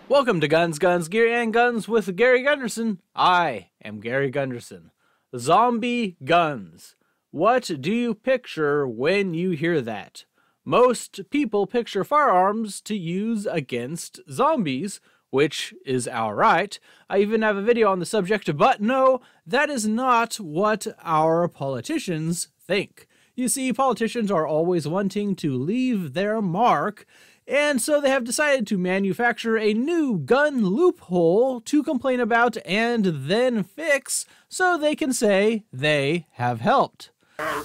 Welcome to Guns, Gear, and Guns with Gary Gunderson. I am Gary Gunderson. Zombie guns. What do you picture when you hear that? Most people picture firearms to use against zombies, which is alright. I even have a video on the subject, but no, that is not what our politicians think. You see, politicians are always wanting to leave their mark, and so they have decided to manufacture a new gun loophole to complain about and then fix so they can say they have helped. I'm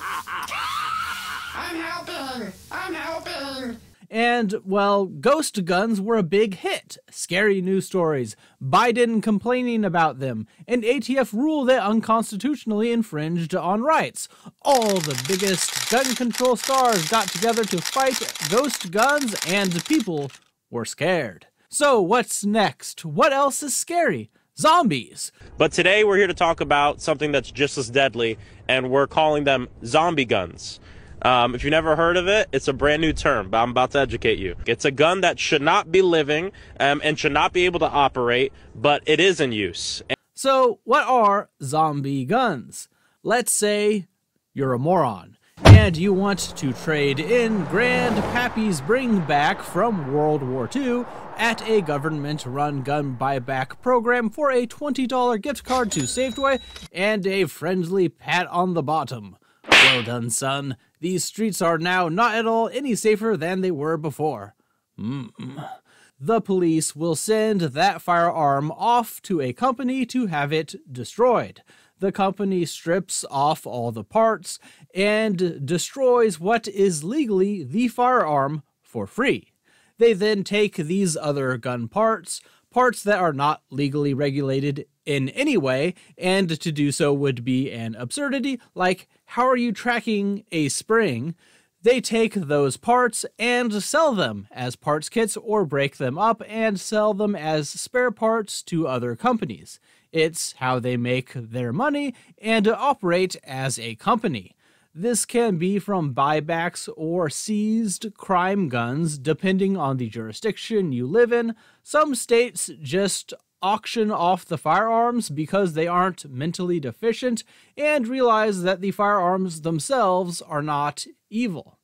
helping! And, well, ghost guns were a big hit. Scary news stories, Biden complaining about them, an ATF rule that unconstitutionally infringed on rights. All the biggest gun control stars got together to fight ghost guns, and people were scared. So what's next? What else is scary? Zombies. But today we're here to talk about something that's just as deadly, and we're calling them zombie guns. If you've never heard of it, it's a brand new term, but I'm about to educate you. It's a gun that should not be living and should not be able to operate, but it is in use. So what are zombie guns? Let's say you're a moron and you want to trade in Grandpappy's bring back from World War II at a government-run gun buyback program for a $20 gift card to Safeway and a friendly pat on the bottom. Well done, son. These streets are now not at all any safer than they were before. The police will send that firearm off to a company to have it destroyed. The company strips off all the parts and destroys what is legally the firearm for free. They then take these other gun parts that are not legally regulated in any way, and to do so would be an absurdity, like how are you tracking a spring? They take those parts and sell them as parts kits or break them up and sell them as spare parts to other companies. It's how they make their money and operate as a company. This can be from buybacks or seized crime guns, depending on the jurisdiction you live in. Some states just auction off the firearms because they aren't mentally deficient and realize that the firearms themselves are not evil.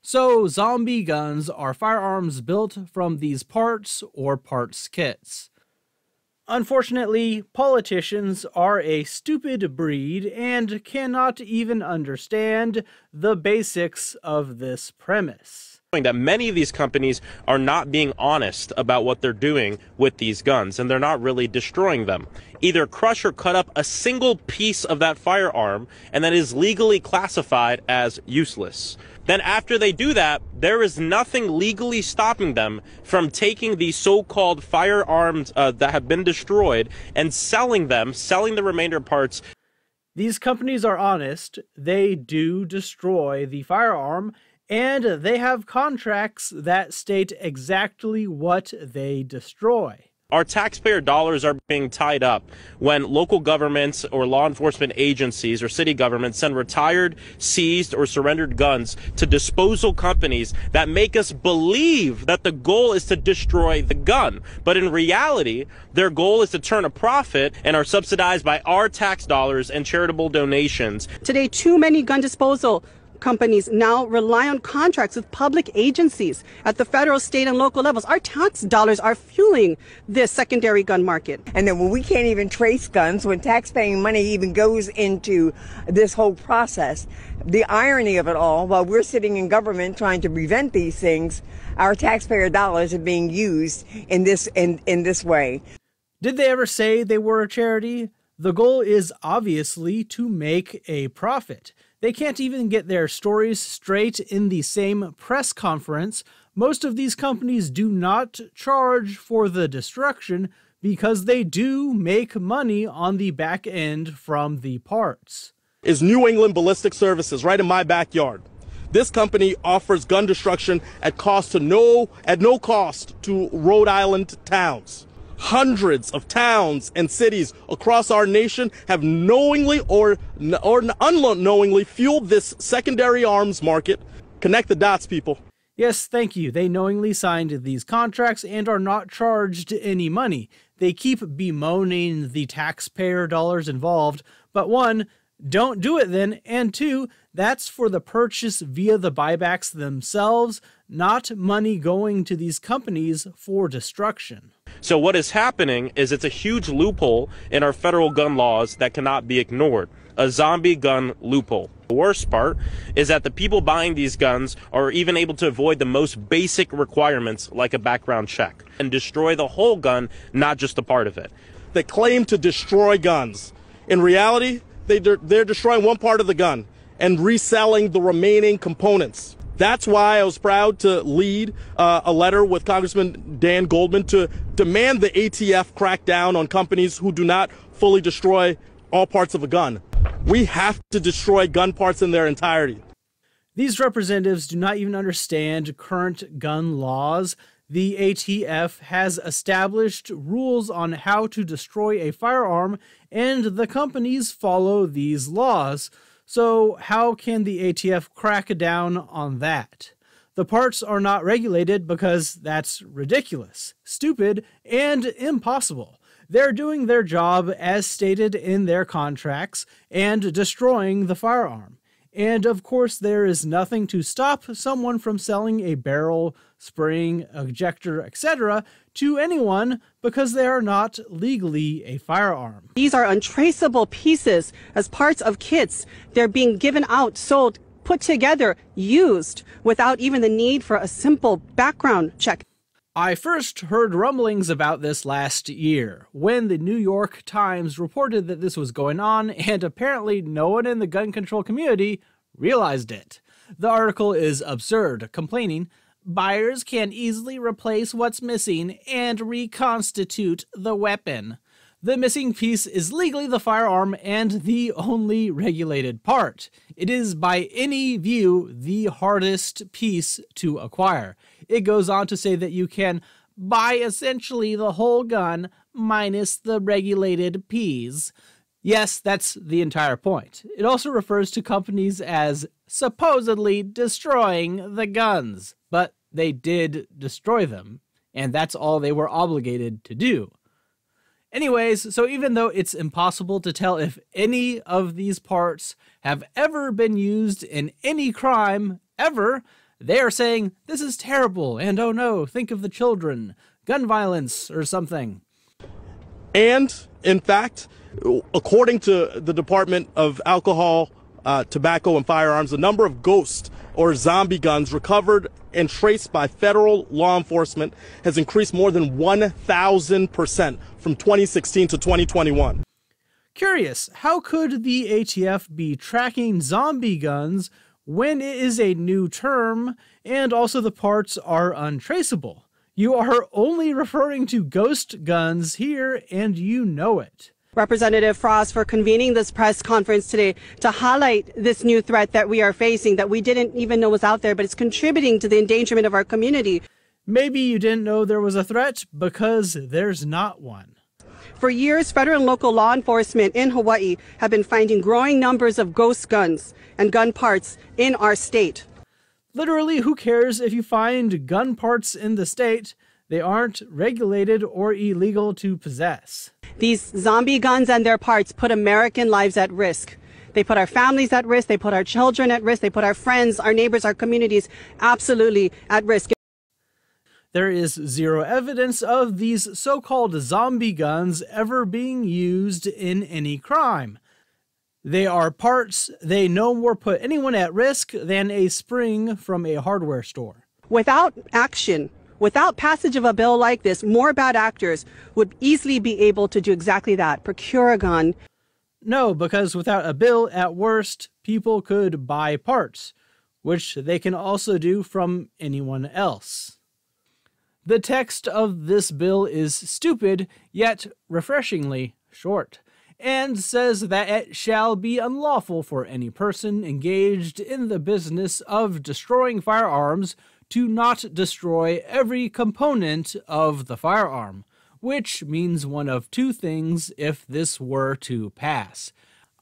So zombie guns are firearms built from these parts or parts kits. Unfortunately, politicians are a stupid breed and cannot even understand the basics of this premise. That many of these companies are not being honest about what they're doing with these guns, and they're not really destroying them. Either crush or cut up a single piece of that firearm, and that is legally classified as useless. Then after they do that, there is nothing legally stopping them from taking these so-called firearms that have been destroyed and selling the remainder parts. These companies are honest. They do destroy the firearm, and they have contracts that state exactly what they destroy. Our taxpayer dollars are being tied up when local governments or law enforcement agencies or city governments send retired, seized, or surrendered guns to disposal companies that make us believe that the goal is to destroy the gun. But in reality, their goal is to turn a profit and are subsidized by our tax dollars and charitable donations. Today, too many gun disposal companies now rely on contracts with public agencies at the federal, state, and local levels. Our tax dollars are fueling this secondary gun market. And then when we can't even trace guns, when taxpaying money even goes into this whole process, the irony of it all, while we're sitting in government trying to prevent these things, our taxpayer dollars are being used in this way. Did they ever say they were a charity? The goal is obviously to make a profit. They can't even get their stories straight in the same press conference. Most of these companies do not charge for the destruction because they do make money on the back end from the parts. Is New England Ballistic Services right in my backyard. This company offers gun destruction at no cost to Rhode Island towns. Hundreds of towns and cities across our nation have knowingly or unknowingly fueled this secondary arms market. Connect the dots, people. Yes, thank you. They knowingly signed these contracts and are not charged any money. They keep bemoaning the taxpayer dollars involved, but one, don't do it then, and two, that's for the purchase via the buybacks themselves, not money going to these companies for destruction. So what is happening is it's a huge loophole in our federal gun laws that cannot be ignored. A zombie gun loophole. The worst part is that the people buying these guns are even able to avoid the most basic requirements like a background check and destroy the whole gun, not just a part of it. They claim to destroy guns. In reality, they're destroying one part of the gun and reselling the remaining components. That's why I was proud to lead a letter with Congressman Dan Goldman to demand the ATF crack down on companies who do not fully destroy all parts of a gun. We have to destroy gun parts in their entirety. These representatives do not even understand current gun laws. The ATF has established rules on how to destroy a firearm, and the companies follow these laws. So how can the ATF crack down on that? The parts are not regulated because that's ridiculous, stupid, and impossible. They're doing their job as stated in their contracts and destroying the firearm. And of course, there is nothing to stop someone from selling a barrel, spring, ejector, etc. to anyone because they are not legally a firearm. These are untraceable pieces as parts of kits. They're being given out, sold, put together, used without even the need for a simple background check. I first heard rumblings about this last year, when the New York Times reported that this was going on, and apparently no one in the gun control community realized it. The article is absurd, complaining, buyers can easily replace what's missing and reconstitute the weapon. The missing piece is legally the firearm and the only regulated part. It is by any view the hardest piece to acquire. It goes on to say that you can buy essentially the whole gun minus the regulated piece. Yes, that's the entire point. It also refers to companies as supposedly destroying the guns, but they did destroy them, and that's all they were obligated to do. Anyways, so even though it's impossible to tell if any of these parts have ever been used in any crime ever, they are saying this is terrible and oh no, think of the children, gun violence or something. And in fact, according to the Department of Alcohol, Tobacco and Firearms, the number of ghost or zombie guns recovered and traced by federal law enforcement has increased more than 1,000% from 2016 to 2021. Curious, how could the ATF be tracking zombie guns when it is a new term and also the parts are untraceable? You are only referring to ghost guns here and you know it. Representative Frost for convening this press conference today to highlight this new threat that we are facing that we didn't even know was out there, but it's contributing to the endangerment of our community. Maybe you didn't know there was a threat because there's not one. For years, federal and local law enforcement in Hawaii have been finding growing numbers of ghost guns and gun parts in our state. Literally, who cares if you find gun parts in the state? They aren't regulated or illegal to possess. These zombie guns and their parts put American lives at risk. They put our families at risk. They put our children at risk. They put our friends, our neighbors, our communities absolutely at risk. There is zero evidence of these so-called zombie guns ever being used in any crime. They are parts they no more put anyone at risk than a spring from a hardware store. Without action, without passage of a bill like this, more bad actors would easily be able to do exactly that, procure a gun. No, because without a bill, at worst, people could buy parts, which they can also do from anyone else. The text of this bill is stupid, yet refreshingly short, and says that it shall be unlawful for any person engaged in the business of destroying firearms to not destroy every component of the firearm, which means one of two things if this were to pass.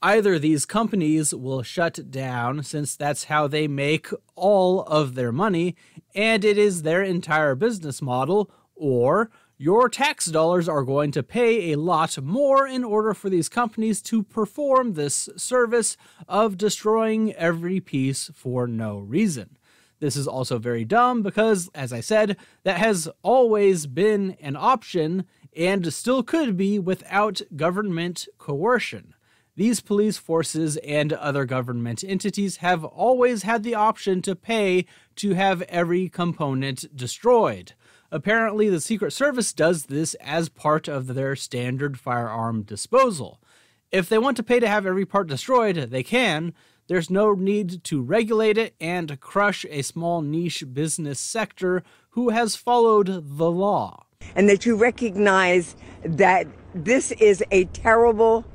Either these companies will shut down, since that's how they make all of their money, and it is their entire business model, or your tax dollars are going to pay a lot more in order for these companies to perform this service of destroying every piece for no reason. This is also very dumb because, as I said, that has always been an option and still could be without government coercion. These police forces and other government entities have always had the option to pay to have every component destroyed. Apparently, the Secret Service does this as part of their standard firearm disposal. If they want to pay to have every part destroyed, they can. There's no need to regulate it and crush a small niche business sector who has followed the law. And that you recognize that this is a terrible,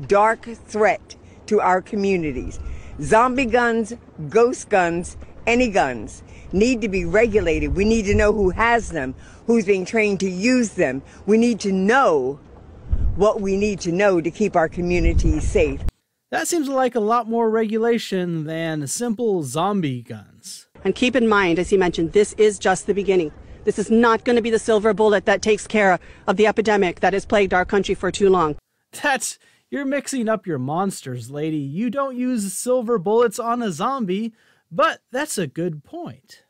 dark threat to our communities. Zombie guns, ghost guns, any guns need to be regulated. We need to know who has them, who's being trained to use them. We need to know what we need to know to keep our communities safe. That seems like a lot more regulation than simple zombie guns. And keep in mind, as you mentioned, this is just the beginning. This is not going to be the silver bullet that takes care of the epidemic that has plagued our country for too long. You're mixing up your monsters, lady. You don't use silver bullets on a zombie, but that's a good point.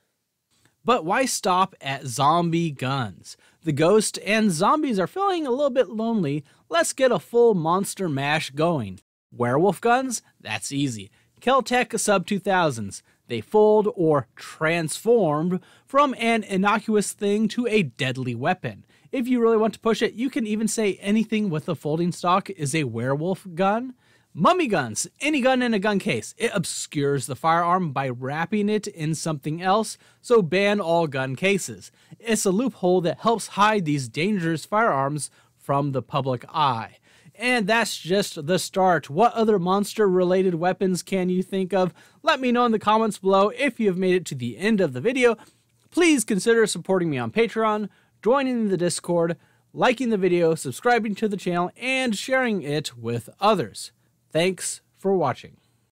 But why stop at zombie guns? The ghost and zombies are feeling a little bit lonely. Let's get a full monster mash going. Werewolf guns? That's easy. Kel-Tec sub-2000s. They fold or transformed from an innocuous thing to a deadly weapon. If you really want to push it, you can even say anything with a folding stock is a werewolf gun. Mummy guns, any gun in a gun case. It obscures the firearm by wrapping it in something else, so ban all gun cases. It's a loophole that helps hide these dangerous firearms from the public eye. And that's just the start. What other monster-related weapons can you think of? Let me know in the comments below. If you have made it to the end of the video, please consider supporting me on Patreon, joining the Discord, liking the video, subscribing to the channel, and sharing it with others. Thanks for watching.